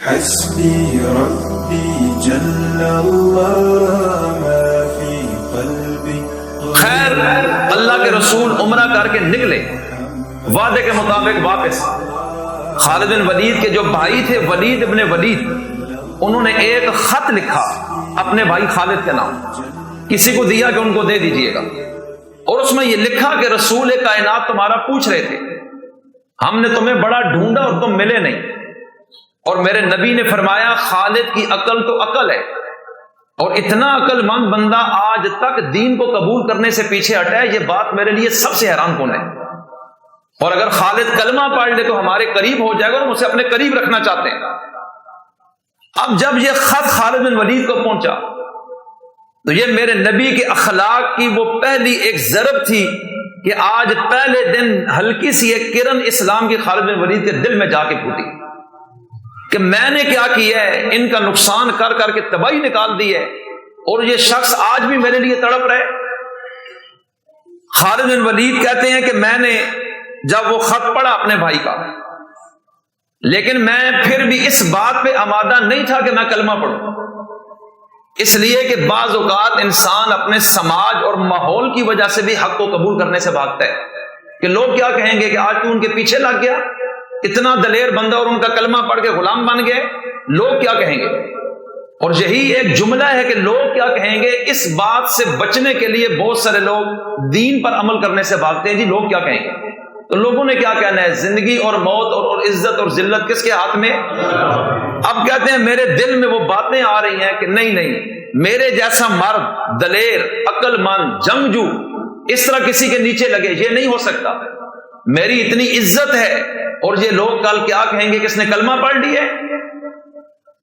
حسبي ربي جل الله ما في قلبي. خیر اللہ کے رسول عمرہ کر کے نکلے، وعدے کے مطابق واپس. خالد بن ولید کے جو بھائی تھے ولید ابن ولید، انہوں نے ایک خط لکھا اپنے بھائی خالد کے نام، کسی کو دیا کہ ان کو دے دیجئے گا، اور اس میں یہ لکھا کہ رسول کائنات تمہارا پوچھ رہے تھے، ہم نے تمہیں بڑا ڈھونڈا اور تم ملے نہیں، اور میرے نبی نے فرمایا خالد کی عقل تو عقل ہے، اور اتنا عقل مند بندہ آج تک دین کو قبول کرنے سے پیچھے ہٹا ہے، یہ بات میرے لیے سب سے حیران کن ہے. اور اگر خالد کلمہ پڑھ لے تو ہمارے قریب ہو جائے گا، اور ہم اسے اپنے قریب رکھنا چاہتے ہیں. اب جب یہ خط خالد بن ولید کو پہنچا تو یہ میرے نبی کے اخلاق کی وہ پہلی ایک ضرب تھی کہ آج پہلے دن ہلکی سی ایک کرن اسلام کی خالد بن ولید کے دل میں جا کے پھوٹی کہ میں نے کیا کیا ہے، ان کا نقصان کر کر کے تباہی نکال دی ہے، اور یہ شخص آج بھی میرے لیے تڑپ رہے. خالد بن ولید کہتے ہیں کہ میں نے جب وہ خط پڑھا اپنے بھائی کا، لیکن میں پھر بھی اس بات پہ آمادہ نہیں تھا کہ میں کلمہ پڑھوں، اس لیے کہ بعض اوقات انسان اپنے سماج اور ماحول کی وجہ سے بھی حق کو قبول کرنے سے بھاگتا ہے کہ لوگ کیا کہیں گے کہ آج تو ان کے پیچھے لگ گیا، اتنا دلیر بندہ اور ان کا کلمہ پڑھ کے غلام بن گئے، لوگ کیا کہیں گے. اور یہی ایک جملہ ہے کہ لوگ کیا کہیں گے، اس بات سے بچنے کے لیے بہت سارے لوگ دین پر عمل کرنے سے بھاگتے ہیں. جی لوگ کیا کہیں گے، تو لوگوں نے کیا کہنا ہے، زندگی اور موت اور عزت اور ذلت کس کے ہاتھ میں. اب کہتے ہیں میرے دل میں وہ باتیں آ رہی ہیں کہ نہیں، میرے جیسا مرد دلیر عقل مند جنگجو اس طرح کسی کے نیچے لگے، یہ نہیں ہو سکتا. میری اتنی عزت ہے اور یہ لوگ کل کیا کہیں گے کہ اس نے کلمہ پڑھ لی ہے.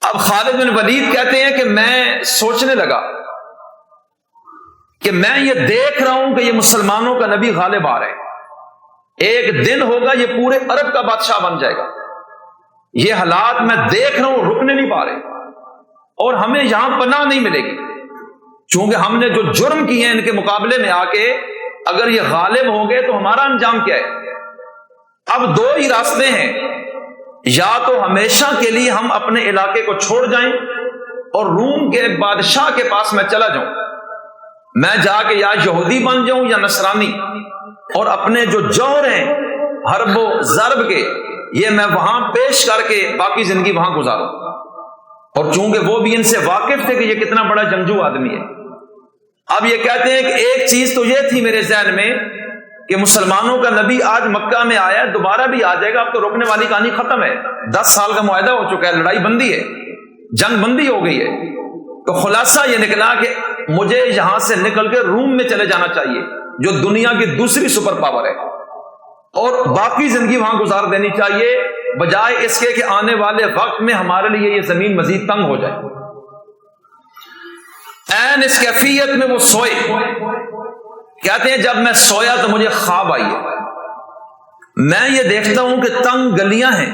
اب خالد بن ولید کہتے ہیں کہ میں سوچنے لگا کہ میں یہ دیکھ رہا ہوں کہ یہ مسلمانوں کا نبی غالب آ رہے ہیں، ایک دن ہوگا یہ پورے عرب کا بادشاہ بن جائے گا. یہ حالات میں دیکھ رہا ہوں رکنے نہیں پا رہے، اور ہمیں یہاں پناہ نہیں ملے گی، چونکہ ہم نے جو جرم کیے ہیں ان کے مقابلے میں آ کے، اگر یہ غالب ہو گئے تو ہمارا انجام کیا ہے. اب دو ہی راستے ہیں، یا تو ہمیشہ کے لیے ہم اپنے علاقے کو چھوڑ جائیں اور روم کے بادشاہ کے پاس میں چلا جاؤں، میں جا کے یا یہودی بن جاؤں یا نصرانی، اور اپنے جو جوہر ہیں حرب و ضرب کے یہ میں وہاں پیش کر کے باقی زندگی وہاں گزاروں. اور چونکہ وہ بھی ان سے واقف تھے کہ یہ کتنا بڑا جنگجو آدمی ہے. اب یہ کہتے ہیں کہ ایک چیز تو یہ تھی میرے ذہن میں کہ مسلمانوں کا نبی آج مکہ میں آیا، دوبارہ بھی آ جائے گا، اب تو رکنے والی کہانی ختم ہے، 10 سال کا معاہدہ ہو چکا ہے، لڑائی بندی ہے، جنگ بندی ہو گئی ہے. تو خلاصہ یہ نکلا کہ مجھے یہاں سے نکل کے روم میں چلے جانا چاہیے جو دنیا کی دوسری سپر پاور ہے، اور باقی زندگی وہاں گزار دینی چاہیے، بجائے اس کے کہ آنے والے وقت میں ہمارے لیے یہ زمین مزید تنگ ہو جائے. این اس کیفیت میں وہ سوئے. کہتے ہیں جب میں سویا تو مجھے خواب آئی ہے، میں یہ دیکھتا ہوں کہ تنگ گلیاں ہیں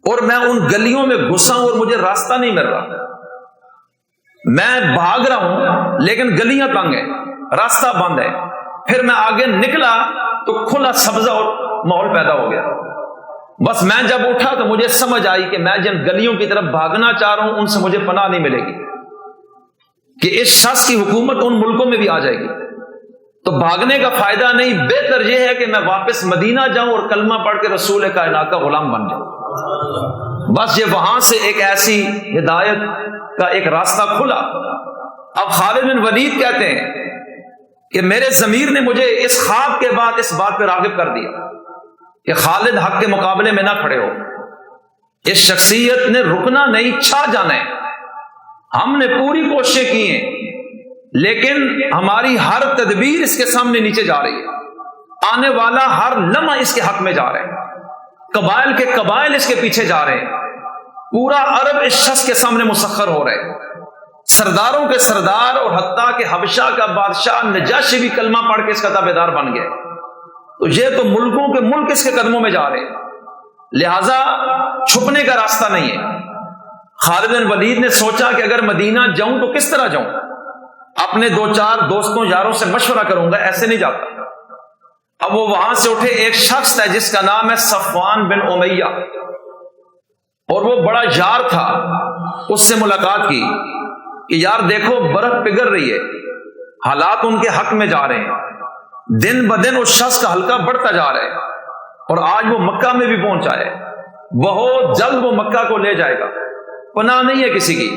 اور میں ان گلیوں میں گھسا ہوں اور مجھے راستہ نہیں مل رہا. میں بھاگ رہا ہوں لیکن گلیاں تنگ ہیں، راستہ بند ہے. پھر میں آگے نکلا تو کھلا سبزہ اور ماحول پیدا ہو گیا. بس میں جب اٹھا تو مجھے سمجھ آئی کہ میں جن گلیوں کی طرف بھاگنا چاہ رہا ہوں ان سے مجھے پناہ نہیں ملے گی، کہ اس شخص کی حکومت ان ملکوں میں بھی آ جائے گی. تو بھاگنے کا فائدہ نہیں، بہتر یہ ہے کہ میں واپس مدینہ جاؤں اور کلمہ پڑھ کے رسول کائنات کا غلام بن جاؤں. بس یہ وہاں سے ایک ایسی ہدایت کا ایک راستہ کھلا. اب خالد بن ولید کہتے ہیں کہ میرے ضمیر نے مجھے اس خواب کے بعد اس بات پہ راغب کر دیا کہ خالد حق کے مقابلے میں نہ کھڑے ہو، اس شخصیت نے رکنا نہیں، چھا جانا ہے. ہم نے پوری کوششیں کی ہیں لیکن ہماری ہر تدبیر اس کے سامنے نیچے جا رہی ہے، آنے والا ہر لمحہ اس کے حق میں جا رہے ہیں، قبائل کے قبائل اس کے پیچھے جا رہے ہیں، پورا عرب اس شخص کے سامنے مسخر ہو رہے ہیں، سرداروں کے سردار اور حتیٰ کہ حبشہ کا بادشاہ نجاشی بھی کلمہ پڑھ کے اس کا تابعدار بن گئے. تو یہ تو ملکوں کے ملک اس کے قدموں میں جا رہے ہیں، لہذا چھپنے کا راستہ نہیں ہے. خالد بن ولید نے سوچا کہ اگر مدینہ جاؤں تو کس طرح جاؤں، اپنے 2-4 دوستوں یاروں سے مشورہ کروں گا، ایسے نہیں جاتا. اب وہ وہاں سے اٹھے، ایک شخص ہے جس کا نام ہے صفوان بن امیہ. اور وہ بڑا یار تھا، اس سے ملاقات کی کہ یار دیکھو برف پگھل رہی ہے، حالات ان کے حق میں جا رہے ہیں، دن بدن اس شخص کا حلقہ بڑھتا جا رہا ہے، اور آج وہ مکہ میں بھی پہنچا ہے، بہت جلد وہ مکہ کو لے جائے گا، پناہ نہیں ہے کسی کی،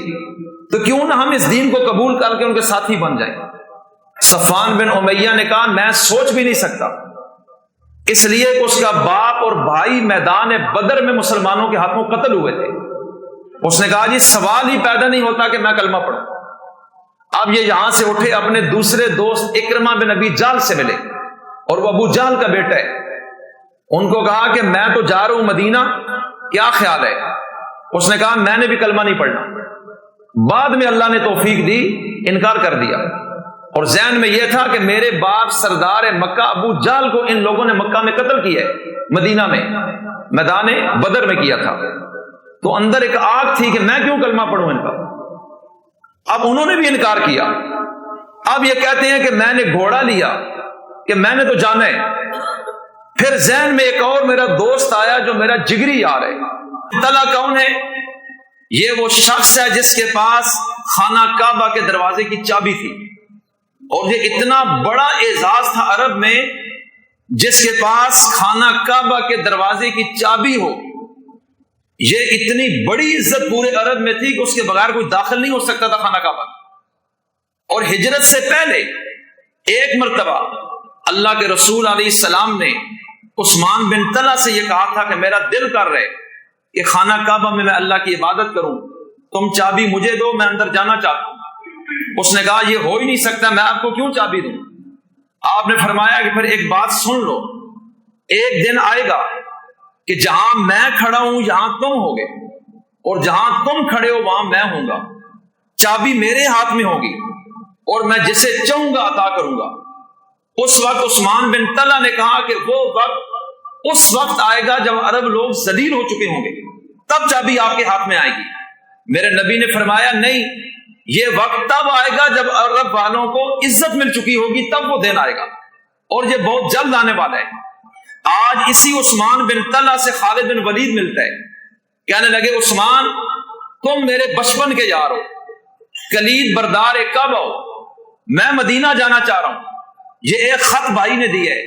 تو کیوں نہ ہم اس دین کو قبول کر کے ان کے ساتھی بن جائیں۔ صفوان بن امیہ نے کہا میں سوچ بھی نہیں سکتا، اس لیے کہ اس کا باپ اور بھائی میدان بدر میں مسلمانوں کے ہاتھوں قتل ہوئے تھے۔ اس نے کہا جی سوال ہی پیدا نہیں ہوتا کہ میں کلمہ پڑھوں۔ اب یہ یہاں سے اٹھے، اپنے دوسرے دوست اکرمہ بن ابی جہل سے ملے، اور وہ ابو جہل کا بیٹا ہے۔ ان کو کہا کہ میں تو جا رہا ہوں مدینہ، کیا خیال ہے؟ اس نے کہا میں نے بھی کلمہ نہیں پڑھنا۔ بعد میں اللہ نے توفیق دی، انکار کر دیا، اور ذہن میں یہ تھا کہ میرے باپ سردار مکہ ابو جہل کو ان لوگوں نے مکہ میں قتل کیا ہے، مدینہ میں میدان بدر میں کیا تھا، تو اندر ایک آگ تھی کہ میں کیوں کلمہ پڑھوں ان کا۔ اب انہوں نے بھی انکار کیا۔ اب یہ کہتے ہیں کہ میں نے گھوڑا لیا کہ میں نے تو جانا ہے۔ پھر ذہن میں ایک اور میرا دوست آیا جو میرا جگری یار ہے۔ طلحہ کون ہے؟ یہ وہ شخص ہے جس کے پاس خانہ کعبہ کے دروازے کی چابی تھی، اور یہ اتنا بڑا اعزاز تھا عرب میں، جس کے پاس خانہ کعبہ کے دروازے کی چابی ہو، یہ اتنی بڑی عزت پورے عرب میں تھی کہ اس کے بغیر کوئی داخل نہیں ہو سکتا تھا خانہ کعبہ۔ اور ہجرت سے پہلے ایک مرتبہ اللہ کے رسول علیہ السلام نے عثمان بن طلحہ سے یہ کہا تھا کہ میرا دل کر رہے کہ خانہ کعبہ میں اللہ کی عبادت کروں، تم چابی مجھے دو، میں اندر جانا چاہتا ہوں۔ اس نے کہا یہ ہو ہی نہیں سکتا، میں آپ کو کیوں چابی دوں؟ آپ نے فرمایا کہ پھر ایک بات سن لو، ایک دن آئے گا کہ جہاں میں کھڑا ہوں یہاں تم ہوگے، اور جہاں تم کھڑے ہو وہاں میں ہوں گا، چابی میرے ہاتھ میں ہوگی، اور میں جسے چاہوں گا عطا کروں گا۔ اس وقت عثمان بن طلحہ نے کہا کہ وہ وقت اس وقت آئے گا جب عرب لوگ ذلیل ہو چکے ہوں گے، تب چابی آپ کے ہاتھ میں آئے گی۔ میرے نبی نے فرمایا نہیں، یہ وقت تب آئے گا جب عرب والوں کو عزت مل چکی ہوگی، تب وہ دن آئے گا، اور یہ بہت جلد آنے والا ہے۔ آج اسی عثمان بن طلحہ سے خالد بن ولید ملتا ہے، کہنے لگے عثمان تم میرے بچپن کے یار ہو، کلید بردار کعبہ ہو، میں مدینہ جانا چاہ رہا ہوں، یہ ایک خط بھائی نے دی ہے،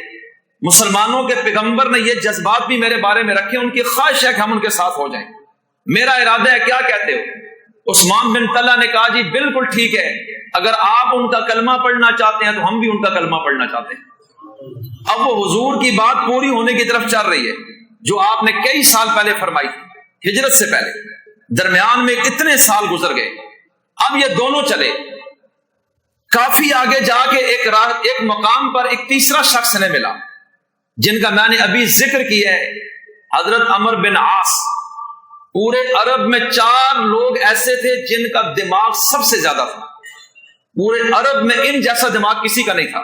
مسلمانوں کے پیغمبر نے یہ جذبات بھی میرے بارے میں رکھے، ان کی خواہش ہے کہ ہم ان کے ساتھ ہو جائیں، میرا ارادہ ہے، کیا کہتے ہو؟ عثمان بن طلحہ نے کہا جی بالکل ٹھیک ہے، اگر آپ ان کا کلمہ پڑھنا چاہتے ہیں تو ہم بھی ان کا کلمہ پڑھنا چاہتے ہیں۔ اب وہ حضور کی بات پوری ہونے کی طرف چل رہی ہے جو آپ نے کئی سال پہلے فرمائی تھی، ہجرت سے پہلے، درمیان میں کتنے سال گزر گئے۔ اب یہ دونوں چلے، کافی آگے جا کے ایک مقام پر ایک تیسرا شخص نے ملا، جن کا میں نے ابھی ذکر کیا ہے، حضرت عمر بن عاص۔ پورے عرب میں 4 لوگ ایسے تھے جن کا دماغ سب سے زیادہ تھا، پورے عرب میں ان جیسا دماغ کسی کا نہیں تھا،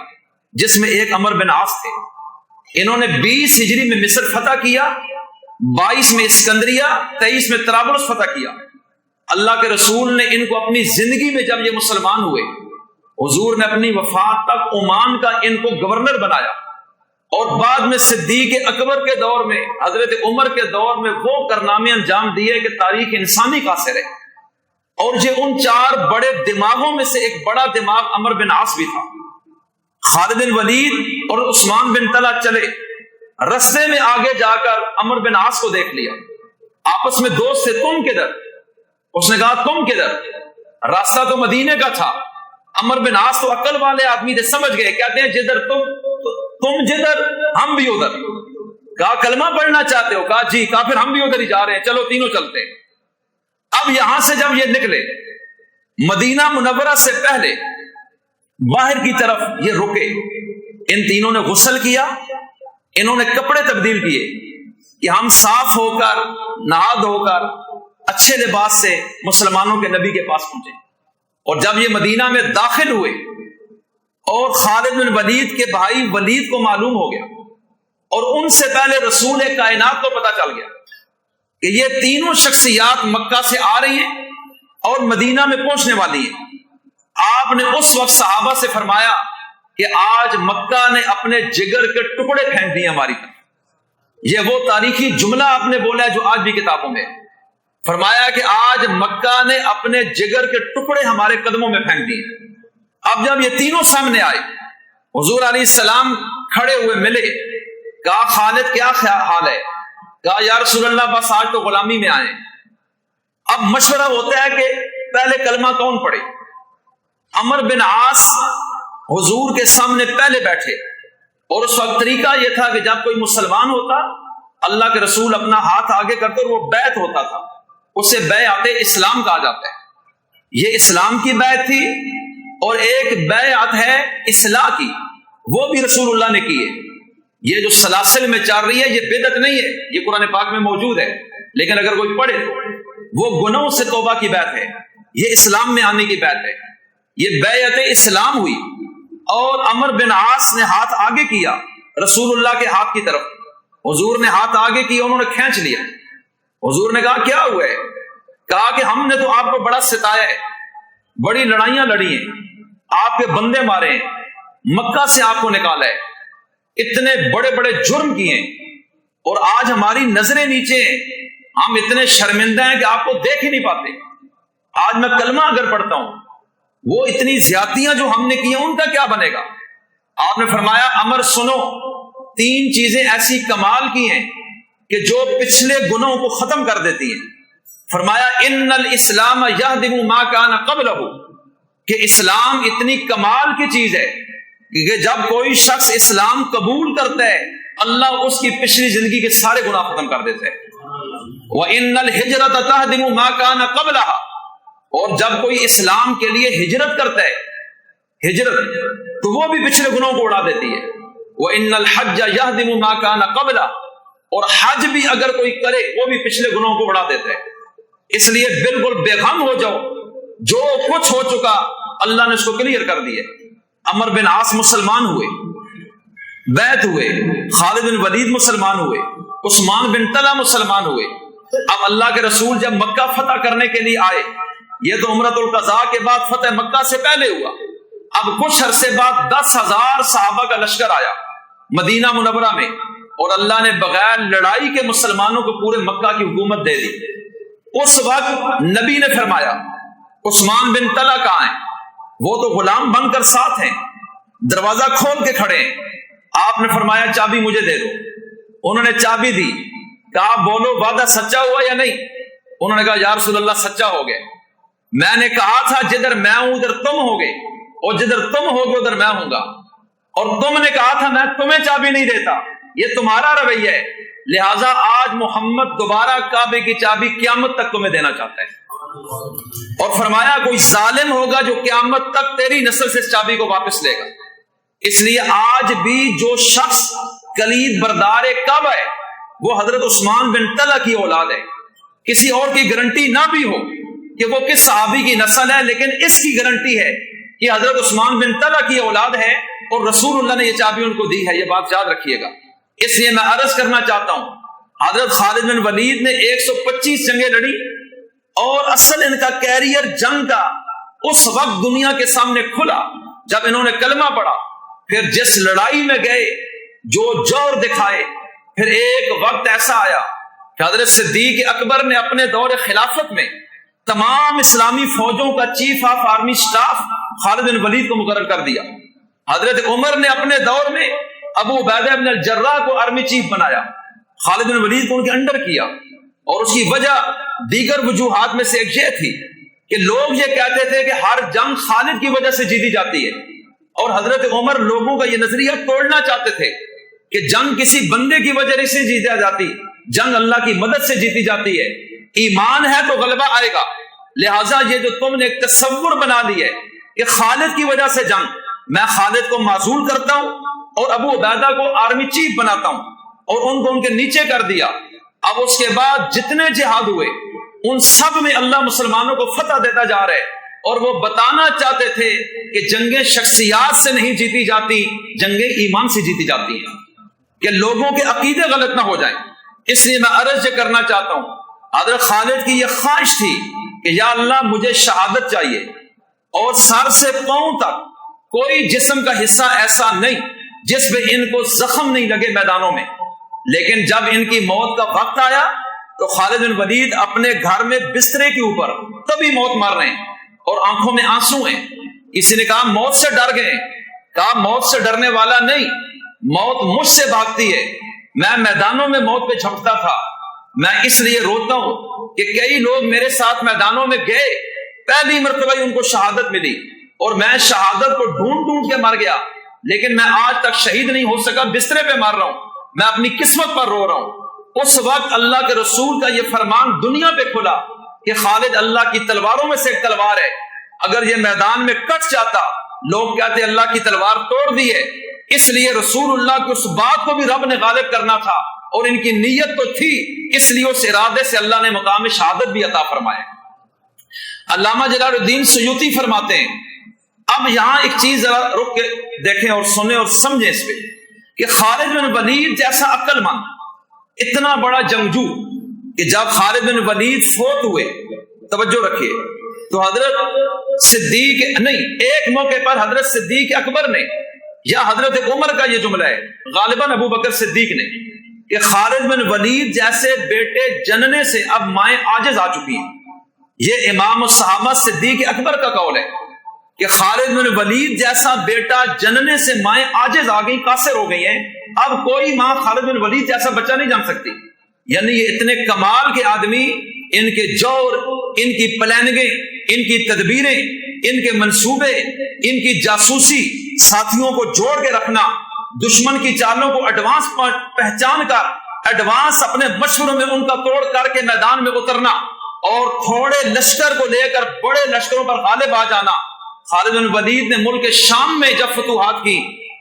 جس میں ایک عمر بن عاص تھے۔ انہوں نے 20 ہجری میں مصر فتح کیا، 22 میں اسکندریہ، 23 میں طرابلس فتح کیا۔ اللہ کے رسول نے ان کو اپنی زندگی میں جب یہ مسلمان ہوئے، حضور نے اپنی وفات تک عمان کا ان کو گورنر بنایا، اور بعد میں صدیق اکبر کے دور میں، حضرت عمر کے دور میں وہ کارنامے انجام دیے کہ تاریخ انسانی کا اثر ہے۔ اور یہ ان 4 بڑے دماغوں میں سے ایک بڑا دماغ عمر بن عاص بھی تھا۔ خالد بن ولید اور عثمان بن طلحہ چلے، رستے میں آگے جا کر عمر بن عاص کو دیکھ لیا، آپس میں دوست سے، تم کدھر؟ اس نے کہا تم کدھر؟ راستہ تو مدینے کا تھا۔ عمر بن عاص تو عقل والے آدمی تھے، سمجھ گئے، کہتے ہیں جدھر تم جدھر ہم بھی ادھر۔ کہا کلمہ پڑھنا چاہتے ہو؟ کہا جی۔ کہا پھر ہم بھی ادھر ہی جا رہے ہیں، چلو تینوں چلتے ہیں۔ اب یہاں سے جب یہ نکلے، مدینہ منورہ سے پہلے باہر کی طرف یہ رکے، ان تینوں نے غسل کیا، انہوں نے کپڑے تبدیل کیے کہ ہم صاف ہو کر، نہا دھو کر، اچھے لباس سے مسلمانوں کے نبی کے پاس پہنچے۔ اور جب یہ مدینہ میں داخل ہوئے، اور خالد بن ولید کے بھائی ولید کو معلوم ہو گیا، اور ان سے پہلے رسول کائنات کو پتا چل گیا کہ یہ تینوں شخصیات مکہ سے آ رہی ہیں اور مدینہ میں پہنچنے والی ہیں۔ آپ نے اس وقت صحابہ سے فرمایا کہ آج مکہ نے اپنے جگر کے ٹکڑے پھینک دیے ہماری طرف۔ یہ وہ تاریخی جملہ آپ نے بولا ہے جو آج بھی کتابوں میں، فرمایا کہ آج مکہ نے اپنے جگر کے ٹکڑے ہمارے قدموں میں پھینک دیے۔ اب جب یہ تینوں سامنے آئے، حضور علیہ السلام کھڑے ہوئے ملے، کہا خالد کیا حال ہے؟ کہا یا رسول اللہ بس آج تو غلامی میں آئے۔ اب مشورہ ہوتا ہے کہ پہلے کلمہ کون پڑھے؟ عمر بن عاص حضور کے سامنے پہلے بیٹھے، اور اس وقت طریقہ یہ تھا کہ جب کوئی مسلمان ہوتا اللہ کے رسول اپنا ہاتھ آگے کرتے اور وہ بیعت ہوتا تھا، اسے بیعت اسلام کہا جاتا ہے۔ یہ اسلام کی بیعت تھی، اور ایک بیعت ہے اصلاح کی، وہ بھی رسول اللہ نے کی ہے۔ یہ جو سلاسل میں چل رہی ہے یہ بدعت نہیں ہے، یہ قرآن پاک میں موجود ہے، لیکن اگر کوئی پڑھے تو وہ گناہوں سے توبہ کی بیعت ہے، یہ اسلام میں آنے کی بیعت ہے۔ یہ بیعت اسلام ہوئی، اور عمر بن عاص نے ہاتھ آگے کیا رسول اللہ کے ہاتھ کی طرف، حضور نے ہاتھ آگے کیا، انہوں نے کھینچ لیا۔ حضور نے کہا کیا ہوا ہے؟ کہا کہ ہم نے تو آپ کو بڑا ستایا ہے، بڑی لڑائیاں لڑی ہیں، آپ کے بندے مارے ہیں، مکہ سے آپ کو نکالا ہے، اتنے بڑے بڑے جرم کیے، اور آج ہماری نظریں نیچے ہیں، ہم اتنے شرمندہ ہیں کہ آپ کو دیکھ ہی نہیں پاتے۔ آج میں کلمہ اگر پڑھتا ہوں، وہ اتنی زیادتیاں جو ہم نے کی ہیں ان کا کیا بنے گا؟ آپ نے فرمایا عمر سنو، 3 چیزیں ایسی کمال کی ہیں کہ جو پچھلے گناہوں کو ختم کر دیتی ہیں۔ فرمایا ان الاسلام یہدم ما کان قبلہ، کہ اسلام اتنی کمال کی چیز ہے کہ جب کوئی شخص اسلام قبول کرتا ہے اللہ اس کی پچھلی زندگی کے سارے گناہ ختم کر دیتے ہیں۔ وَإِنَّ الْهِجْرَةَ تَهْدِمُ مَا كَانَ قَبْلَهَا، اور جب کوئی اسلام کے لیے ہجرت کرتا ہے، ہجرت تو وہ بھی پچھلے گناہوں کو اڑا دیتی ہے۔ وَإِنَّ الْحَجَّ يَهْدِمُ مَا كَانَ قَبْلَهَا، اور حج بھی اگر کوئی کرے وہ بھی پچھلے گناہوں کو اڑا دیتا ہے۔ اس لیے بالکل بے غم ہو جاؤ، جو کچھ ہو چکا اللہ نے اس کو کلیئر کر دیا۔ عمر بن عاص مسلمان ہوئے، بیعت ہوئے، خالد بن ولید مسلمان ہوئے، عثمان بن طلحہ مسلمان ہوئے۔ اب اللہ کے رسول جب مکہ فتح کرنے کے لیے آئے، یہ تو عمرۃ القضاء کے بعد فتح مکہ سے پہلے ہوا، اب کچھ عرصے بعد 10,000 صحابہ کا لشکر آیا مدینہ منورہ میں، اور اللہ نے بغیر لڑائی کے مسلمانوں کو پورے مکہ کی حکومت دے دی۔ اس وقت نبی نے فرمایا عثمان بن طلحہ کہاں ہیں؟ وہ تو غلام بن کر ساتھ ہیں، دروازہ کھول کے کھڑے ہیں۔ آپ نے فرمایا چابی مجھے دے دو۔ انہوں نے چابی دی، کہا بولو وعدہ سچا ہوا یا نہیں؟ انہوں نے کہا یا رسول اللہ سچا ہو گئے، میں نے کہا تھا جدھر میں ہوں ادھر تم ہوگے، اور جدھر تم ہوگے ادھر میں ہوں گا، اور تم نے کہا تھا میں تمہیں چابی نہیں دیتا، یہ تمہارا رویہ ہے، لہٰذا آج محمد دوبارہ کعبے کی چابی قیامت تک تمہیں دینا چاہتا ہے۔ اور فرمایا کوئی ظالم ہوگا جو قیامت تک تیری نسل سے اس چابی کو واپس لے گا۔ اس لیے آج بھی جو شخص کلید بردار کعبہ ہے وہ حضرت عثمان بن طلحہ کی اولاد ہے۔ کسی اور کی گارنٹی نہ بھی ہو کہ وہ کس صحابی کی نسل ہے، لیکن اس کی گارنٹی ہے کہ حضرت عثمان بن طلحہ کی اولاد ہے، اور رسول اللہ نے یہ چابی ان کو دی ہے، یہ بات یاد رکھیے گا۔ اس لیے میں عرض کرنا چاہتا ہوں حضرت خالد بن ولید نے 125 جنگیں لڑی، اور اصل ان کا کیریئر جنگ کا اس وقت دنیا کے سامنے کھلا جب انہوں نے کلمہ پڑھا، پھر جس لڑائی میں گئے جو جور دکھائے، پھر ایک وقت ایسا آیا کہ حضرت صدیق اکبر نے اپنے دور خلافت میں تمام اسلامی فوجوں کا چیف آف آرمی سٹاف خالد بن ولید کو مقرر کر دیا۔ حضرت عمر نے اپنے دور میں ابو عبیدہ بن الجراح کو آرمی چیف بنایا، خالد بن ولید کو ان کے انڈر کیا، اور اس کی وجہ دیگر وجوہات میں سے ایک یہ تھی کہ لوگ یہ کہتے تھے کہ ہر جنگ خالد کی وجہ سے جیتی جاتی ہے، اور حضرت عمر لوگوں کا یہ نظریہ توڑنا چاہتے تھے کہ جنگ کسی بندے کی وجہ سے جیتی جاتی، جنگ اللہ کی مدد سے جیتی جاتی ہے، ایمان ہے تو غلبہ آئے گا۔ لہٰذا یہ جو تم نے ایک تصور بنا لی ہے کہ خالد کی وجہ سے جنگ، میں خالد کو معزول کرتا ہوں اور ابو عبیدہ کو آرمی چیف بناتا ہوں اور ان کو ان کے نیچے کر دیا۔ اب اس کے بعد جتنے جہاد ہوئے ان سب میں اللہ مسلمانوں کو فتح دیتا جا رہا ہے، اور وہ بتانا چاہتے تھے کہ جنگیں شخصیات سے نہیں جیتی جاتی، جنگیں ایمان سے جیتی جاتی ہیں، کہ لوگوں کے عقیدے غلط نہ ہو جائیں۔ اس لیے میں عرض یہ کرنا چاہتا ہوں، حضرت خالد کی یہ خواہش تھی کہ یا اللہ مجھے شہادت چاہیے، اور سر سے پاؤں تک کوئی جسم کا حصہ ایسا نہیں جس پہ ان کو زخم نہیں لگے میدانوں میں۔ لیکن جب ان کی موت کا وقت آیا تو خالد بن ولید اپنے گھر میں بسترے کے اوپر تبھی موت مار رہے ہیں اور آنکھوں میں آنسو ہیں. کسی نے کہا موت سے ڈر گئے. کہا موت سے ڈرنے والا نہیں، موت مجھ سے بھاگتی ہے. میں میدانوں میں موت پہ جھپٹتا تھا. میں اس لیے روتا ہوں کہ کئی لوگ میرے ساتھ میدانوں میں گئے، پہلی مرتبہ ہی ان کو شہادت ملی اور میں شہادت کو ڈھونڈ ڈھونڈ کے مر گیا، لیکن میں آج تک شہید نہیں ہو سکا، بسترے پہ مر رہا ہوں، میں اپنی قسمت پر رو رہا ہوں. اس وقت اللہ کے رسول کا یہ فرمان دنیا پہ کھلا کہ خالد اللہ کی تلواروں میں سے ایک تلوار ہے. اگر یہ میدان میں کٹ جاتا، لوگ کہتے اللہ کی تلوار توڑ دی ہے. اس لیے رسول اللہ کی اس بات کو بھی رب نے غالب کرنا تھا اور ان کی نیت تو تھی، اس لیے اس ارادے سے اللہ نے مقام شہادت بھی عطا فرمایا. علامہ جلال الدین سیوطی فرماتے ہیں، اب یہاں ایک چیز ذرا رک کے دیکھیں اور سنیں اور سمجھیں اس پہ کہ خالد بن ولید جیسا عقل مند، اتنا بڑا جنگجو، کہ جب خالد بن ولید فوت ہوئے، توجہ رکھیے، تو حضرت صدیق نہیں، ایک موقع پر حضرت صدیق اکبر نے یا حضرت عمر کا یہ جملہ ہے، غالباً ابو بکر صدیق نے، کہ خالد بن ولید جیسے بیٹے جننے سے اب مائیں عاجز آ چکی ہیں. یہ امام الصحابہ صدیق اکبر کا قول ہے کہ خالد بن ولید جیسا بیٹا جننے سے مائیں عاجز آ گئی، قاصر ہو گئی ہیں، اب کوئی ماں خالد بن ولید جیسا بچہ نہیں جان سکتی. یعنی یہ اتنے کمال کے آدمی، ان کے جور، ان کی پلاننگیں، ان کی تدبیریں، ان کے منصوبے، ان کی جاسوسی، ساتھیوں کو جوڑ کے رکھنا، دشمن کی چالوں کو ایڈوانس پہچان کر ایڈوانس اپنے مشوروں میں ان کا توڑ کر کے میدان میں اترنا اور تھوڑے لشکر کو لے کر بڑے لشکروں پر غالب آ جانا. خالد بن ولید نے ملک شام میں جب فتوحات کی،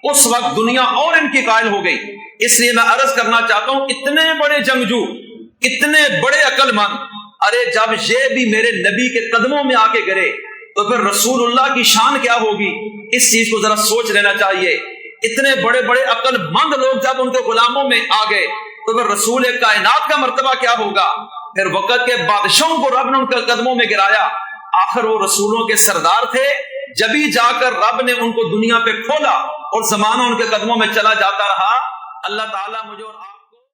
اس وقت دنیا اور ان کی قائل ہو گئی. اس لیے میں عرض کرنا چاہتا ہوں، اتنے بڑے جنگجو، اتنے بڑے عقل مند، ارے جب یہ بھی میرے نبی کے قدموں میں آ کے گرے تو پھر رسول اللہ کی شان کیا ہوگی؟ اس چیز کو ذرا سوچ لینا چاہیے. اتنے بڑے بڑے عقل مند لوگ جب ان کے غلاموں میں آ گئے تو پھر رسول کائنات کا مرتبہ کیا ہوگا؟ پھر وقت کے بادشاہوں کو رب نے ان کے قدموں میں گرایا. آخر وہ رسولوں کے سردار تھے، جبھی جا کر رب نے ان کو دنیا پہ کھولا اور زمانہ ان کے قدموں میں چلا جاتا رہا. اللہ تعالیٰ مجھے اور